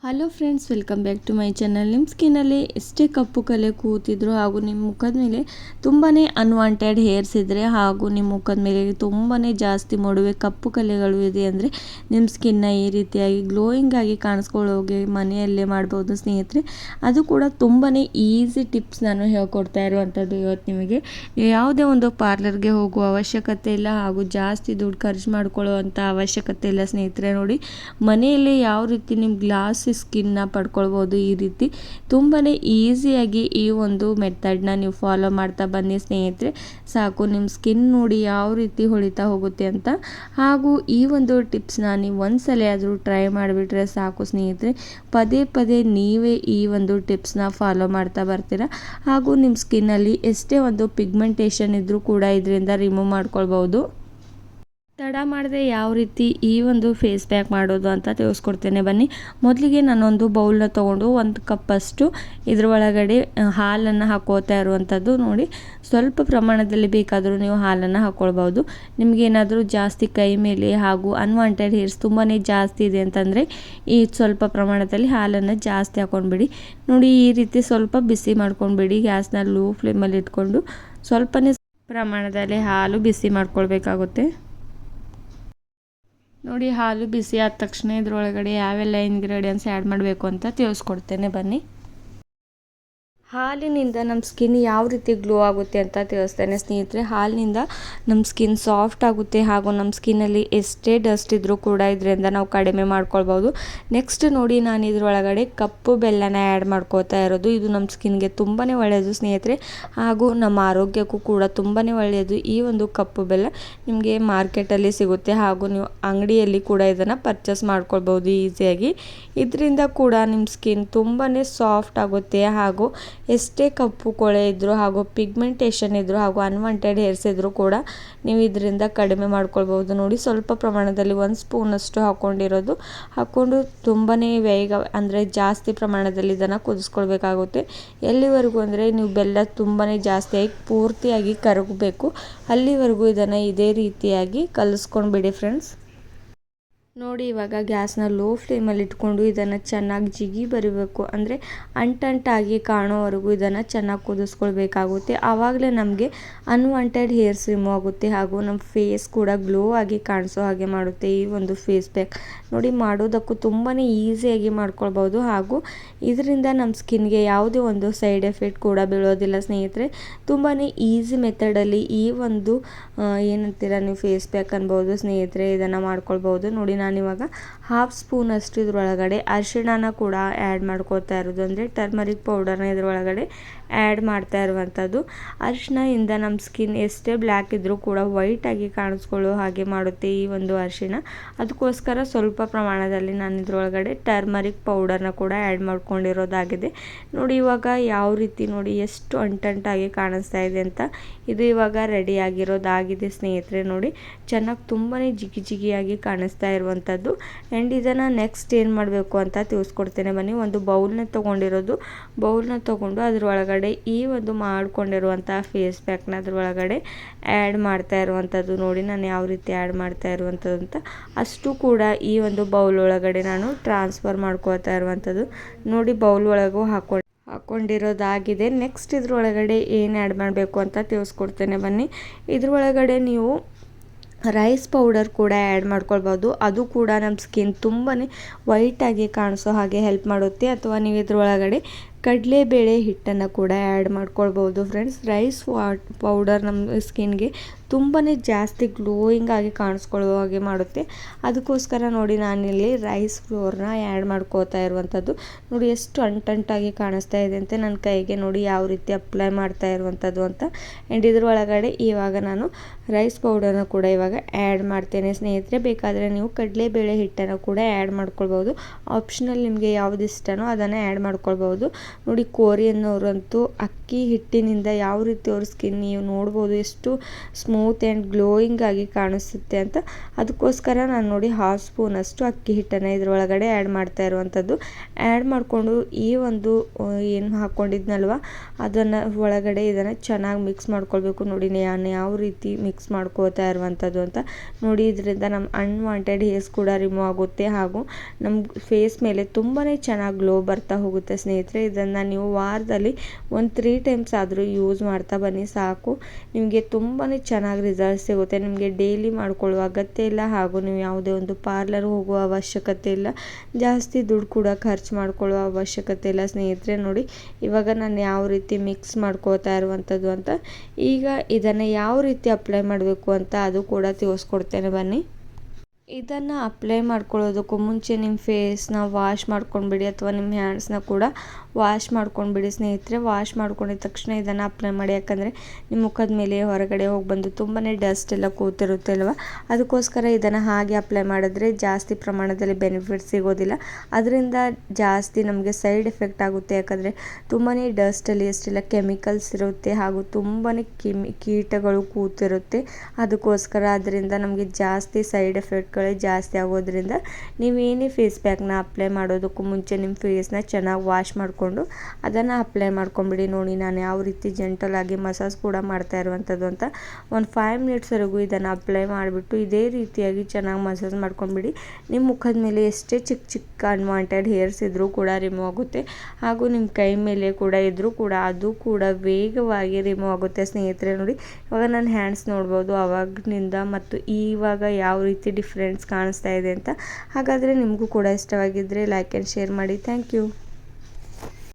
Hello friends, welcome back to my channel. ನಿಮ್ಮ ಸ್ಕಿನ್ನಲ್ಲಿ ಎಷ್ಟೇ ಕಪ್ಪು ಕಲೆ ಕೂತಿದ್ರು ಹಾಗೂ ನಿಮ್ಮ ಮುಖದ ಮೇಲೆ ತುಂಬಾ ಅನ್ವಾಂಟೆಡ್ ಹೇರ್ಸ್ ಇದ್ದರೆ ಹಾಗೂ ನಿಮ್ಮ ಮುಖದ ಮೇಲೆ ತುಂಬಾ ಜಾಸ್ತಿ ಮೊಡವೆ ಕಪ್ಪು ಕಲೆಗಳು ಇದೆ ಅಂದರೆ ನಿಮ್ಮ ಸ್ಕಿನ್ನ ಈ ರೀತಿಯಾಗಿ ಗ್ಲೋಯಿಂಗ್ ಆಗಿ ಕಾಣಿಸ್ಕೊಳ್ಳೋಗೆ ಮನೆಯಲ್ಲೇ ಮಾಡ್ಬೋದು ಸ್ನೇಹಿತರೆ. ಅದು ಕೂಡ ತುಂಬಾ ಈಸಿ ಟಿಪ್ಸ್ ನಾನು ಹೇಳ್ಕೊಡ್ತಾ ಇರುವಂಥದ್ದು ಇವತ್ತು ನಿಮಗೆ. ಯಾವುದೇ ಒಂದು ಪಾರ್ಲರ್ಗೆ ಹೋಗುವ ಅವಶ್ಯಕತೆ ಇಲ್ಲ ಹಾಗೂ ಜಾಸ್ತಿ ದುಡ್ಡು ಖರ್ಚು ಮಾಡ್ಕೊಳ್ಳೋ ಅವಶ್ಯಕತೆ ಇಲ್ಲ ಸ್ನೇಹಿತರೆ. ನೋಡಿ, ಮನೆಯಲ್ಲೇ ಯಾವ ರೀತಿ ನಿಮ್ಮ ಗ್ಲಾಸ್ ಸ್ಕಿನ್ನ ಪಡ್ಕೊಳ್ಬೋದು. ಈ ರೀತಿ ತುಂಬಾ ಈಸಿಯಾಗಿ ಈ ಒಂದು ಮೆಥಡ್ನ ನೀವು ಫಾಲೋ ಮಾಡ್ತಾ ಬನ್ನಿ ಸ್ನೇಹಿತರೆ. ಸಾಕು, ನಿಮ್ಮ ಸ್ಕಿನ್ ನೋಡಿ ಯಾವ ರೀತಿ ಹೊಳಿತಾ ಹೋಗುತ್ತೆ ಅಂತ. ಹಾಗೂ ಈ ಒಂದು ಟಿಪ್ಸ್ನ ನೀವು ಒಂದ್ಸಲ ಆದರೂ ಟ್ರೈ ಮಾಡಿಬಿಟ್ರೆ ಸಾಕು ಸ್ನೇಹಿತರೆ. ಪದೇ ಪದೇ ನೀವೇ ಈ ಒಂದು ಟಿಪ್ಸ್ನ ಫಾಲೋ ಮಾಡ್ತಾ ಬರ್ತೀರಾ ಹಾಗೂ ನಿಮ್ಮ ಸ್ಕಿನ್ನಲ್ಲಿ ಎಷ್ಟೇ ಒಂದು ಪಿಗ್ಮೆಂಟೇಷನ್ ಇದ್ದರೂ ಕೂಡ ಇದರಿಂದ ರಿಮೂವ್ ಮಾಡ್ಕೊಳ್ಬೋದು. ತಡ ಮಾಡದೆ ಯಾವ ರೀತಿ ಈ ಒಂದು ಫೇಸ್ ಪ್ಯಾಕ್ ಮಾಡೋದು ಅಂತ ತಿಳಿಸ್ಕೊಡ್ತೇನೆ ಬನ್ನಿ. ಮೊದಲಿಗೆ ನಾನೊಂದು ಬೌಲ್ನ ತೊಗೊಂಡು 1 ಕಪ್ಪಷ್ಟು ಇದ್ರ ಒಳಗಡೆ ಹಾಲನ್ನು ಹಾಕೋತಾ ಇರುವಂಥದ್ದು. ನೋಡಿ, ಸ್ವಲ್ಪ ಪ್ರಮಾಣದಲ್ಲಿ ಬೇಕಾದರೂ ನೀವು ಹಾಲನ್ನು ಹಾಕ್ಕೊಳ್ಬೋದು. ನಿಮಗೇನಾದರೂ ಜಾಸ್ತಿ ಕೈ ಮೇಲೆ ಹಾಗೂ ಅನ್ವಾಂಟೆಡ್ ಹೇರ್ಸ್ ತುಂಬಾ ಜಾಸ್ತಿ ಇದೆ ಅಂತಂದರೆ ಈ ಸ್ವಲ್ಪ ಪ್ರಮಾಣದಲ್ಲಿ ಹಾಲನ್ನು ಜಾಸ್ತಿ ಹಾಕ್ಕೊಂಡ್ಬಿಡಿ. ನೋಡಿ, ಈ ರೀತಿ ಸ್ವಲ್ಪ ಬಿಸಿ ಮಾಡ್ಕೊಂಡ್ಬಿಡಿ. ಗ್ಯಾಸ್ನ ಲೋ ಫ್ಲೇಮಲ್ಲಿ ಇಟ್ಕೊಂಡು ಸ್ವಲ್ಪನೇ ಪ್ರಮಾಣದಲ್ಲಿ ಹಾಲು ಬಿಸಿ ಮಾಡ್ಕೊಳ್ಬೇಕಾಗುತ್ತೆ. ನೋಡಿ, ಹಾಲು ಬಿಸಿ ಆದ ತಕ್ಷಣ ಇದರೊಳಗಡೆ ಯಾವೆಲ್ಲ ಇಂಗ್ರೀಡಿಯೆಂಟ್ಸ್ ಆ್ಯಡ್ ಮಾಡಬೇಕು ಅಂತ ತಿಳಿಸ್ಕೊಡ್ತೇನೆ ಬನ್ನಿ. ಹಾಲಿನಿಂದ ನಮ್ಮ ಸ್ಕಿನ್ ಯಾವ ರೀತಿ ಗ್ಲೋ ಆಗುತ್ತೆ ಅಂತ ತಿಳಿಸ್ತೇನೆ ಸ್ನೇಹಿತರೆ. ಹಾಲಿನಿಂದ ನಮ್ಮ ಸ್ಕಿನ್ ಸಾಫ್ಟ್ ಆಗುತ್ತೆ ಹಾಗೂ ನಮ್ಮ ಸ್ಕಿನ್ನಲ್ಲಿ ಎಷ್ಟೇ ಡಸ್ಟ್ ಇದ್ದರೂ ಕೂಡ ಇದರಿಂದ ನಾವು ಕಡಿಮೆ ಮಾಡ್ಕೊಳ್ಬೋದು. ನೆಕ್ಸ್ಟ್ ನೋಡಿ, ನಾನು ಇದರೊಳಗಡೆ ಕಪ್ಪು ಬೆಲ್ಲನ ಆ್ಯಡ್ ಮಾಡ್ಕೋತಾ ಇರೋದು. ಇದು ನಮ್ಮ ಸ್ಕಿನ್ಗೆ ತುಂಬಾ ಒಳ್ಳೆಯದು ಸ್ನೇಹಿತರೆ ಹಾಗೂ ನಮ್ಮ ಆರೋಗ್ಯಕ್ಕೂ ಕೂಡ ತುಂಬಾ ಒಳ್ಳೆಯದು. ಈ ಒಂದು ಕಪ್ಪು ಬೆಲ್ಲ ನಿಮಗೆ ಮಾರ್ಕೆಟಲ್ಲಿ ಸಿಗುತ್ತೆ ಹಾಗೂ ನೀವು ಅಂಗಡಿಯಲ್ಲಿ ಕೂಡ ಇದನ್ನು ಪರ್ಚೇಸ್ ಮಾಡ್ಕೊಳ್ಬೋದು ಈಸಿಯಾಗಿ. ಇದರಿಂದ ಕೂಡ ನಿಮ್ಮ ಸ್ಕಿನ್ ತುಂಬಾ ಸಾಫ್ಟ್ ಆಗುತ್ತೆ ಹಾಗೂ ಎಷ್ಟೇ ಕಪ್ಪು ಕೊಳೆ ಇದ್ದರೂ ಹಾಗೂ ಪಿಗ್ಮೆಂಟೇಷನ್ ಇದ್ದರೂ ಹಾಗೂ ಅನ್ವಾಂಟೆಡ್ ಹೇರ್ಸ್ ಇದ್ದರೂ ಕೂಡ ನೀವು ಇದರಿಂದ ಕಡಿಮೆ ಮಾಡ್ಕೊಳ್ಬೋದು. ನೋಡಿ, ಸ್ವಲ್ಪ ಪ್ರಮಾಣದಲ್ಲಿ 1 ಸ್ಪೂನಷ್ಟು ಹಾಕ್ಕೊಂಡು ತುಂಬಾ ಬೇಗ ಅಂದರೆ ಜಾಸ್ತಿ ಪ್ರಮಾಣದಲ್ಲಿ ಇದನ್ನು ಕುದಿಸ್ಕೊಳ್ಬೇಕಾಗುತ್ತೆ. ಎಲ್ಲಿವರೆಗೂ ಅಂದರೆ ನೀವು ಬೆಲ್ಲ ತುಂಬಾ ಜಾಸ್ತಿಯಾಗಿ ಪೂರ್ತಿಯಾಗಿ ಕರಗಬೇಕು, ಅಲ್ಲಿವರೆಗೂ ಇದನ್ನು ಇದೇ ರೀತಿಯಾಗಿ ಕಲಿಸ್ಕೊಂಡ್ಬಿಡಿ ಫ್ರೆಂಡ್ಸ್. ನೋಡಿ, ಇವಾಗ ಗ್ಯಾಸ್ನ ಲೋ ಫ್ಲೇಮಲ್ಲಿ ಇಟ್ಕೊಂಡು ಇದನ್ನು ಚೆನ್ನಾಗಿ ಜಿಗಿ ಬರಿಬೇಕು. ಅಂದರೆ ಅಂಟಂಟಾಗಿ ಕಾಣೋವರೆಗೂ ಇದನ್ನು ಚೆನ್ನಾಗಿ ಕುದಿಸ್ಕೊಳ್ಬೇಕಾಗುತ್ತೆ. ಆವಾಗಲೇ ನಮಗೆ ಅನ್ವಾಂಟೆಡ್ ಹೇರ್ಸ್ ರಿಮೂವ್ ಆಗುತ್ತೆ ಹಾಗೂ ನಮ್ಮ ಫೇಸ್ ಕೂಡ ಗ್ಲೋ ಆಗಿ ಕಾಣಿಸೋ ಹಾಗೆ ಮಾಡುತ್ತೆ ಈ ಒಂದು ಫೇಸ್ ಪ್ಯಾಕ್. ನೋಡಿ, ಮಾಡೋದಕ್ಕೂ ತುಂಬಾ ಈಸಿಯಾಗಿ ಮಾಡ್ಕೊಳ್ಬೋದು ಹಾಗೂ ಇದರಿಂದ ನಮ್ಮ ಸ್ಕಿನ್ಗೆ ಯಾವುದೇ ಒಂದು ಸೈಡ್ ಎಫೆಕ್ಟ್ ಕೂಡ ಬೀಳೋದಿಲ್ಲ ಸ್ನೇಹಿತರೆ. ತುಂಬಾ ಈಸಿ ಮೆಥಡಲ್ಲಿ ಈ ಒಂದು ಏನಂತೀರ ನೀವು ಫೇಸ್ ಪ್ಯಾಕ್ ಅನ್ಬೋದು ಸ್ನೇಹಿತರೆ, ಇದನ್ನು ಮಾಡ್ಕೊಳ್ಬೋದು. ನೋಡಿ, ನಾನಿವಾಗ 1/2 ಸ್ಪೂನಷ್ಟು ಇದ್ರೊಳಗಡೆ ಅರಿಶಿಣನ ಕೂಡ ಆ್ಯಡ್ ಮಾಡ್ಕೊಳ್ತಾ ಇರೋದು. ಅಂದರೆ ಟರ್ಮರಿಕ್ ಪೌಡರ್ನ ಇದ್ರೊಳಗಡೆ ಆ್ಯಡ್ ಮಾಡ್ತಾ ಇರುವಂಥದ್ದು. ಅರಿಶಿಣದಿಂದ ನಮ್ಮ ಸ್ಕಿನ್ ಎಷ್ಟೇ ಬ್ಲ್ಯಾಕ್ ಇದ್ದರೂ ಕೂಡ ವೈಟಾಗಿ ಕಾಣಿಸ್ಕೊಳ್ಳೋ ಹಾಗೆ ಮಾಡುತ್ತೆ ಈ ಒಂದು ಅರಿಶಿಣ. ಅದಕ್ಕೋಸ್ಕರ ಸ್ವಲ್ಪ ಪ್ರಮಾಣದಲ್ಲಿ ನಾನು ಇದ್ರೊಳಗಡೆ ಟರ್ಮರಿಕ್ ಪೌಡರ್ನ ಕೂಡ ಆ್ಯಡ್ ಮಾಡ್ಕೊಂಡಿರೋದಾಗಿದೆ. ನೋಡಿ, ಇವಾಗ ಯಾವ ರೀತಿ ನೋಡಿ ಎಷ್ಟು ಅಂಟಂಟಾಗಿ ಕಾಣಿಸ್ತಾ ಇದೆ ಅಂತ. ಇದು ಇವಾಗ ರೆಡಿಯಾಗಿರೋದಾಗಿದೆ ಸ್ನೇಹಿತರೆ. ನೋಡಿ, ಚೆನ್ನಾಗಿ ತುಂಬಾ ಜಿಗಿ ಜಿಗಿಯಾಗಿ ಕಾಣಿಸ್ತಾ ಇರುವಂಥದ್ದು. ಆ್ಯಂಡ್ ಇದನ್ನು ನೆಕ್ಸ್ಟ್ ಏನು ಮಾಡಬೇಕು ಅಂತ ತಿಳಿಸ್ಕೊಡ್ತೇನೆ ಬನ್ನಿ. ಒಂದು ಬೌಲ್ನ ತೊಗೊಂಡು ಅದರೊಳಗಡೆ ಈ ಒಂದು ಮಾಡ್ಕೊಂಡಿರುವಂಥ ಫೇಸ್ ಪ್ಯಾಕ್ನ ಅದರೊಳಗಡೆ ಆ್ಯಡ್ ಮಾಡ್ತಾ ಇರುವಂಥದ್ದು. ನೋಡಿ, ನಾನು ಯಾವ ರೀತಿ ಆ್ಯಡ್ ಮಾಡ್ತಾ ಇರುವಂಥದ್ದು ಅಂತ ಅಷ್ಟು ಕೂಡ ಈ ಒಂದು ಬೌಲ್ ಒಳಗಡೆ ನಾನು ಟ್ರಾನ್ಸ್ಫರ್ ಮಾಡ್ಕೋತಾ ಇರುವಂಥದ್ದು. ನೋಡಿ, ಬೌಲ್ ಒಳಗೂ ಹಾಕ್ಕೊಂಡಿರೋದಾಗಿದೆ. ನೆಕ್ಸ್ಟ್ ಇದ್ರೊಳಗಡೆ ಏನು ಆ್ಯಡ್ ಮಾಡಬೇಕು ಅಂತ ತಿಳಿಸ್ಕೊಡ್ತೇನೆ ಬನ್ನಿ. ಇದ್ರೊಳಗಡೆ ನೀವು ರೈಸ್ ಪೌಡರ್ ಕೂಡ ಆ್ಯಡ್ ಮಾಡ್ಕೊಳ್ಬೋದು. ಅದು ಕೂಡ ನಮ್ಮ ಸ್ಕಿನ್ ತುಂಬಾ ವೈಟಾಗಿ ಕಾಣಿಸೋ ಹಾಗೆ ಹೆಲ್ಪ್ ಮಾಡುತ್ತೆ. ಅಥವಾ ನೀವು ಇದ್ರೊಳಗಡೆ ಕಡಲೆಬೇಳೆ ಹಿಟ್ಟನ್ನು ಕೂಡ ಆ್ಯಡ್ ಮಾಡ್ಕೊಳ್ಬೋದು ಫ್ರೆಂಡ್ಸ್. ರೈಸ್ ಪೌಡರ್ ನಮ್ಮ ಸ್ಕಿನ್ಗೆ ತುಂಬಾ ಜಾಸ್ತಿ ಗ್ಲೋಯಿಂಗ್ ಆಗಿ ಕಾಣಿಸ್ಕೊಳ್ಳೋ ಹಾಗೆ ಮಾಡುತ್ತೆ. ಅದಕ್ಕೋಸ್ಕರ ನೋಡಿ, ನಾನಿಲ್ಲಿ ರೈಸ್ ಫ್ಲೋರ್ನ ಆ್ಯಡ್ ಮಾಡ್ಕೋತಾ ಇರುವಂಥದ್ದು. ನೋಡಿ, ಎಷ್ಟು ಅಂಟಂಟಾಗಿ ಕಾಣಿಸ್ತಾ ಇದೆ ಅಂತ ನನ್ನ ಕೈಗೆ. ನೋಡಿ ಯಾವ ರೀತಿ ಅಪ್ಲೈ ಮಾಡ್ತಾ ಇರುವಂಥದ್ದು ಅಂತ. ಆ್ಯಂಡ್ ಇದ್ರೊಳಗಡೆ ಇವಾಗ ನಾನು ರೈಸ್ ಪೌಡರ್ನ ಕೂಡ ಇವಾಗ ಆ್ಯಡ್ ಮಾಡ್ತೇನೆ ಸ್ನೇಹಿತರೆ. ಬೇಕಾದರೆ ನೀವು ಕಡಲೆಬೇಳೆ ಹಿಟ್ಟನ್ನು ಕೂಡ ಆ್ಯಡ್ ಮಾಡ್ಕೊಳ್ಬೋದು. ಆಪ್ಷನಲ್, ನಿಮಗೆ ಯಾವುದು ಇಷ್ಟನೋ ಅದನ್ನು ಆ್ಯಡ್ ಮಾಡ್ಕೊಳ್ಬೋದು. ನೋಡಿ ಕೊರಿಯನ್ನವರಂತೂ ಅಕ್ಕಿ ಹಿಟ್ಟಿನಿಂದ ಯಾವ ರೀತಿ ಅವ್ರ ಸ್ಕಿನ್ ನೀವು ನೋಡ್ಬೋದು ಎಷ್ಟು ಸ್ಮೂತ್ ಆ್ಯಂಡ್ ಗ್ಲೋಯಿಂಗ್ ಆಗಿ ಕಾಣಿಸುತ್ತೆ ಅಂತ. ಅದಕ್ಕೋಸ್ಕರ ನಾನು ನೋಡಿ 1/2 ಸ್ಪೂನಷ್ಟು ಅಕ್ಕಿ ಹಿಟ್ಟನ್ನು ಇದರೊಳಗಡೆ ಆ್ಯಡ್ ಮಾಡ್ತಾ ಇರುವಂಥದ್ದು. ಆ್ಯಡ್ ಮಾಡಿಕೊಂಡು ಈ ಒಂದು ಏನು ಹಾಕ್ಕೊಂಡಿದ್ನಲ್ವ ಅದನ್ನು ಒಳಗಡೆ ಇದನ್ನು ಚೆನ್ನಾಗಿ ಮಿಕ್ಸ್ ಮಾಡ್ಕೊಳ್ಬೇಕು. ನೋಡಿ ನಾನು ಯಾವ ರೀತಿ ಮಿಕ್ಸ್ ಮಾಡ್ಕೋತಾ ಇರುವಂಥದ್ದು ಅಂತ ನೋಡಿ. ಇದರಿಂದ ನಮ್ಮ ಅನ್ವಾಂಟೆಡ್ ಹೇರ್ಸ್ ಕೂಡ ರಿಮೂವ್ ಆಗುತ್ತೆ ಹಾಗೂ ನಮ್ಮ ಫೇಸ್ ಮೇಲೆ ತುಂಬಾ ಚೆನ್ನಾಗಿ ಗ್ಲೋ ಬರ್ತಾ ಹೋಗುತ್ತೆ ಸ್ನೇಹಿತರೆ. ಇದನ್ನು ನೀವು ವಾರದಲ್ಲಿ ಒಂದು 3 ಟೈಮ್ಸ್ ಆದರೂ ಯೂಸ್ ಮಾಡ್ತಾ ಬನ್ನಿ ಸಾಕು, ನಿಮಗೆ ತುಂಬಾ ಚೆನ್ನಾಗಿ ರಿಸಲ್ಟ್ ಸಿಗುತ್ತೆ. ನಿಮಗೆ ಡೈಲಿ ಮಾಡ್ಕೊಳ್ಳುವ ಅಗತ್ಯ ಇಲ್ಲ ಹಾಗೂ ನೀವು ಯಾವುದೇ ಒಂದು ಪಾರ್ಲರ್ ಹೋಗುವ ಅವಶ್ಯಕತೆ ಇಲ್ಲ, ಜಾಸ್ತಿ ದುಡ್ಡು ಕೂಡ ಖರ್ಚು ಮಾಡ್ಕೊಳ್ಳುವ ಅವಶ್ಯಕತೆ ಇಲ್ಲ ಸ್ನೇಹಿತರೆ. ನೋಡಿ ಇವಾಗ ನಾನು ಯಾವ ರೀತಿ ಮಿಕ್ಸ್ ಮಾಡ್ಕೋತಾ ಇರುವಂಥದ್ದು ಅಂತ. ಈಗ ಇದನ್ನು ಯಾವ ರೀತಿ ಅಪ್ಲೈ ಮಾಡಬೇಕು ಅಂತ ಅದು ಕೂಡ ತಿಳಿಸ್ಕೊಡ್ತೇನೆ ಬನ್ನಿ. ಇದನ್ನು ಅಪ್ಲೈ ಮಾಡ್ಕೊಳ್ಳೋದಕ್ಕೂ ಮುಂಚೆ ನಿಮ್ಮ ಫೇಸ್ನ ವಾಶ್ ಮಾಡ್ಕೊಂಡ್ಬಿಡಿ ಅಥವಾ ನಿಮ್ಮ ಹ್ಯಾಂಡ್ಸ್ನ ಕೂಡ ವಾಶ್ ಮಾಡ್ಕೊಂಡ್ಬಿಡಿ ಸ್ನೇಹಿತರೆ. ವಾಶ್ ಮಾಡ್ಕೊಂಡಿದ ತಕ್ಷಣ ಇದನ್ನು ಅಪ್ಲೈ ಮಾಡಿ, ಯಾಕಂದರೆ ನಿಮ್ಮ ಮುಖದ ಮೇಲೆ ಹೊರಗಡೆ ಹೋಗಿ ಬಂದು ತುಂಬಾ ಡಸ್ಟ್ ಎಲ್ಲ ಕೂತಿರುತ್ತೆ ಅಲ್ವ, ಅದಕ್ಕೋಸ್ಕರ ಇದನ್ನು ಹಾಗೆ ಅಪ್ಲೈ ಮಾಡಿದ್ರೆ ಜಾಸ್ತಿ ಪ್ರಮಾಣದಲ್ಲಿ ಬೆನಿಫಿಟ್ ಸಿಗೋದಿಲ್ಲ. ಅದರಿಂದ ಜಾಸ್ತಿ ನಮಗೆ ಸೈಡ್ ಎಫೆಕ್ಟ್ ಆಗುತ್ತೆ, ಯಾಕಂದರೆ ತುಂಬಾ ಡಸ್ಟಲ್ಲಿ ಎಷ್ಟೆಲ್ಲ ಕೆಮಿಕಲ್ಸ್ ಇರುತ್ತೆ ಹಾಗೂ ತುಂಬಾ ಕೀಟಗಳು ಕೂತಿರುತ್ತೆ. ಅದಕ್ಕೋಸ್ಕರ ಅದರಿಂದ ನಮಗೆ ಜಾಸ್ತಿ ಸೈಡ್ ಎಫೆಕ್ಟ್ಗಳೇ ಜಾಸ್ತಿ ಆಗೋದ್ರಿಂದ ನೀವೇನೇ ಫೇಸ್ ಪ್ಯಾಕ್ನ ಅಪ್ಲೈ ಮಾಡೋದಕ್ಕೂ ಮುಂಚೆ ನಿಮ್ಮ ಫೇಸ್ನ ಚೆನ್ನಾಗಿ ವಾಶ್ ಮಾಡಿಕೊಂಡು ಅದನ್ನು ಅಪ್ಲೈ ಮಾಡ್ಕೊಂಬಿಡಿ. ನೋಡಿ ನಾನು ಯಾವ ರೀತಿ ಜೆಂಟಲ್ ಆಗಿ ಮಸಾಜ್ ಕೂಡ ಮಾಡ್ತಾ ಇರುವಂಥದ್ದು ಅಂತ. ಒಂದು 5 ಮಿನಿಟ್ಸ್ವರೆಗೂ ಇದನ್ನು ಅಪ್ಲೈ ಮಾಡಿಬಿಟ್ಟು ಇದೇ ರೀತಿಯಾಗಿ ಚೆನ್ನಾಗಿ ಮಸಾಜ್ ಮಾಡ್ಕೊಂಬಿಡಿ. ನಿಮ್ಮ ಮುಖದ ಮೇಲೆ ಎಷ್ಟೇ ಚಿಕ್ಕ ಚಿಕ್ಕ ಅನ್ವಾಂಟೆಡ್ ಹೇರ್ಸ್ ಇದ್ದರೂ ಕೂಡ ರಿಮೂವ್ ಆಗುತ್ತೆ ಹಾಗೂ ನಿಮ್ಮ ಕೈ ಮೇಲೆ ಕೂಡ ಇದ್ದರೂ ಕೂಡ ಅದು ಕೂಡ ವೇಗವಾಗಿ ರಿಮೂವ್ ಆಗುತ್ತೆ ಸ್ನೇಹಿತರೆ. ನೋಡಿ ಇವಾಗ ನಾನು ಹ್ಯಾಂಡ್ಸ್ ನೋಡ್ಬೋದು ಅವಾಗಿನಿಂದ ಮತ್ತು ಇವಾಗ ಯಾವ ರೀತಿ ಡಿಫ್ರೆನ್ಸ್ ಕಾಣಿಸ್ತಾ ಇದೆ ಅಂತ. ಹಾಗಾದರೆ ನಿಮಗೂ ಕೂಡ ಇಷ್ಟವಾಗಿದ್ದರೆ ಲೈಕ್ ಆ್ಯಂಡ್ ಶೇರ್ ಮಾಡಿ. Thank you.